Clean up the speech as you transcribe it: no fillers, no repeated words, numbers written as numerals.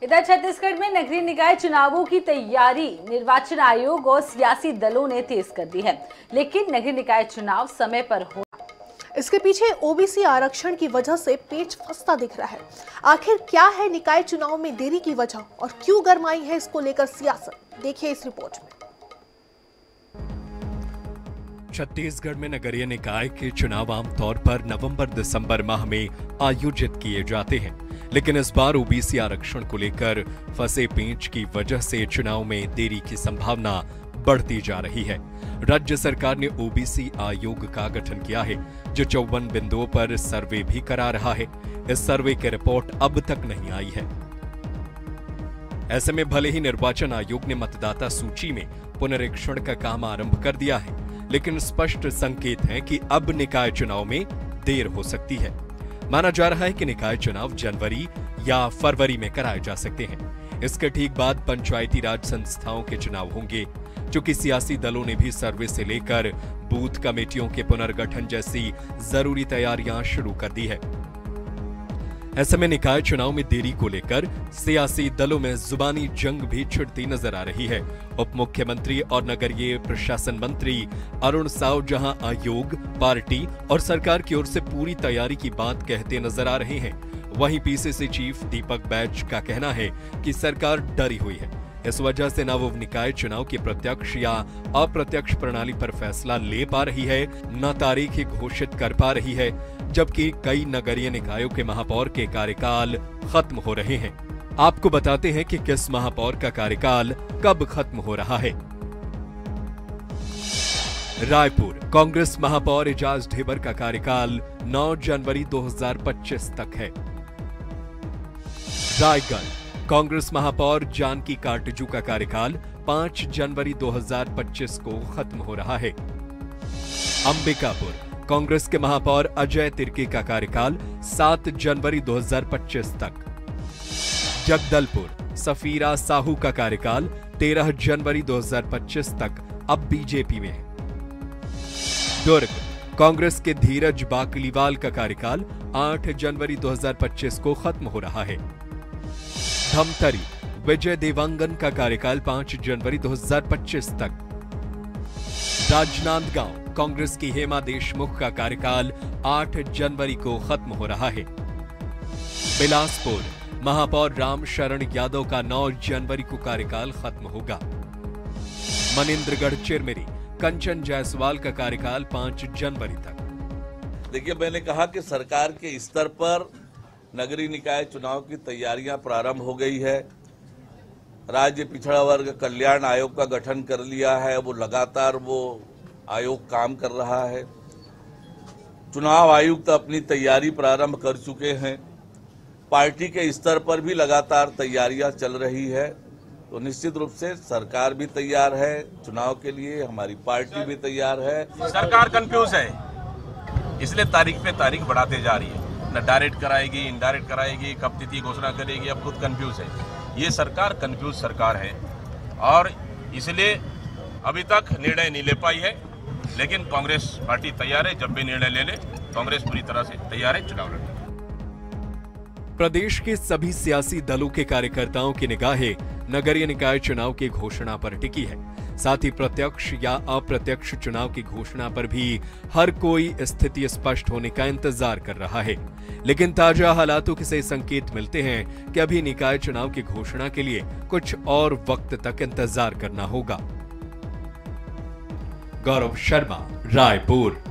इधर छत्तीसगढ़ में नगरीय निकाय चुनावों की तैयारी निर्वाचन आयोग और सियासी दलों ने तेज कर दी है, लेकिन नगरीय निकाय चुनाव समय पर हो। इसके पीछे ओबीसी आरक्षण की वजह से पेच फंसता दिख रहा है। आखिर क्या है निकाय चुनाव में देरी की वजह और क्यों गरमाई है इसको लेकर सियासत, देखिए इस रिपोर्ट में। छत्तीसगढ़ में नगरीय निकाय के चुनाव आमतौर पर नवंबर-दिसंबर माह में आयोजित किए जाते हैं, लेकिन इस बार ओबीसी आरक्षण को लेकर फंसे पेंच की वजह से चुनाव में देरी की संभावना बढ़ती जा रही है। राज्य सरकार ने ओबीसी आयोग का गठन किया है, जो 54 बिंदुओं पर सर्वे भी करा रहा है। इस सर्वे की रिपोर्ट अब तक नहीं आई है। ऐसे में भले ही निर्वाचन आयोग ने मतदाता सूची में पुनरीक्षण का काम आरंभ कर दिया है, लेकिन स्पष्ट संकेत है कि अब निकाय चुनाव में देर हो सकती है। माना जा रहा है कि निकाय चुनाव जनवरी या फरवरी में कराए जा सकते हैं। इसके ठीक बाद पंचायती राज संस्थाओं के चुनाव होंगे, चूंकि सियासी दलों ने भी सर्वे से लेकर बूथ कमेटियों के पुनर्गठन जैसी जरूरी तैयारियां शुरू कर दी है। ऐसे में निकाय चुनाव में देरी को लेकर सियासी दलों में जुबानी जंग भी छिड़ती नजर आ रही है। उप मुख्यमंत्री और नगरीय प्रशासन मंत्री अरुण साव जहां आयोग, पार्टी और सरकार की ओर से पूरी तैयारी की बात कहते नजर आ रहे हैं, वहीं पीसीसी चीफ दीपक बैज का कहना है कि सरकार डरी हुई है। इस वजह से न वो निकाय चुनाव की प्रत्यक्ष या अप्रत्यक्ष प्रणाली पर फैसला ले पा रही है, न तारीख घोषित कर पा रही है, जबकि कई नगरीय निकायों के महापौर के कार्यकाल खत्म हो रहे हैं। आपको बताते हैं कि किस महापौर का कार्यकाल कब खत्म हो रहा है। रायपुर कांग्रेस महापौर एजाज ढेबर का कार्यकाल 9 जनवरी 2025 तक है। रायगढ़ कांग्रेस महापौर जानकी काटजू का कार्यकाल 5 जनवरी 2025 को खत्म हो रहा है। अंबिकापुर कांग्रेस के महापौर अजय तिर्की का कार्यकाल 7 जनवरी 2025 तक। जगदलपुर सफीरा साहू का कार्यकाल 13 जनवरी 2025 तक अब बीजेपी में है। दुर्ग कांग्रेस के धीरज बाकलीवाल का कार्यकाल 8 जनवरी 2025 को खत्म हो रहा है। धमतरी विजय देवांगन का कार्यकाल 5 जनवरी 2025 तक। राजनांदगांव कांग्रेस की हेमा देशमुख का कार्यकाल 8 जनवरी को खत्म हो रहा है। बिलासपुर महापौर राम शरण यादव का 9 जनवरी को कार्यकाल खत्म होगा। मनिंद्रगढ़ चिरमिरी कंचन जायसवाल का कार्यकाल 5 जनवरी तक। देखिए, मैंने कहा कि सरकार के स्तर पर नगरीय निकाय चुनाव की तैयारियां प्रारंभ हो गई है। राज्य पिछड़ा वर्ग कल्याण आयोग का गठन कर लिया है। वो लगातार आयोग काम कर रहा है। चुनाव आयुक्त अपनी तैयारी प्रारंभ कर चुके हैं। पार्टी के स्तर पर भी लगातार तैयारियां चल रही है। तो निश्चित रूप से सरकार भी तैयार है चुनाव के लिए, हमारी पार्टी भी तैयार है। सरकार कंफ्यूज है, इसलिए तारीख पे तारीख बढ़ाते जा रही है। न डायरेक्ट कराएगी, इनडायरेक्ट कराएगी, कब तिथि घोषणा करेगी, अब खुद कंफ्यूज है। ये सरकार कंफ्यूज सरकार है और इसलिए अभी तक निर्णय नहीं ले पाई है। लेकिन कांग्रेस पार्टी तैयार है, जब भी निर्णय ले ले कांग्रेस पूरी तरह से तैयार है चुनाव लड़ने। प्रदेश के सभी सियासी दलों के कार्यकर्ताओं की निगाहें नगरीय निकाय चुनाव की घोषणा पर टिकी है। साथ ही प्रत्यक्ष या अप्रत्यक्ष चुनाव की घोषणा पर भी हर कोई स्थिति स्पष्ट होने का इंतजार कर रहा है। लेकिन ताजा हालातों से संकेत मिलते हैं कि अभी निकाय चुनाव की घोषणा के लिए कुछ और वक्त तक इंतजार करना होगा। गौरव शर्मा, रायपुर।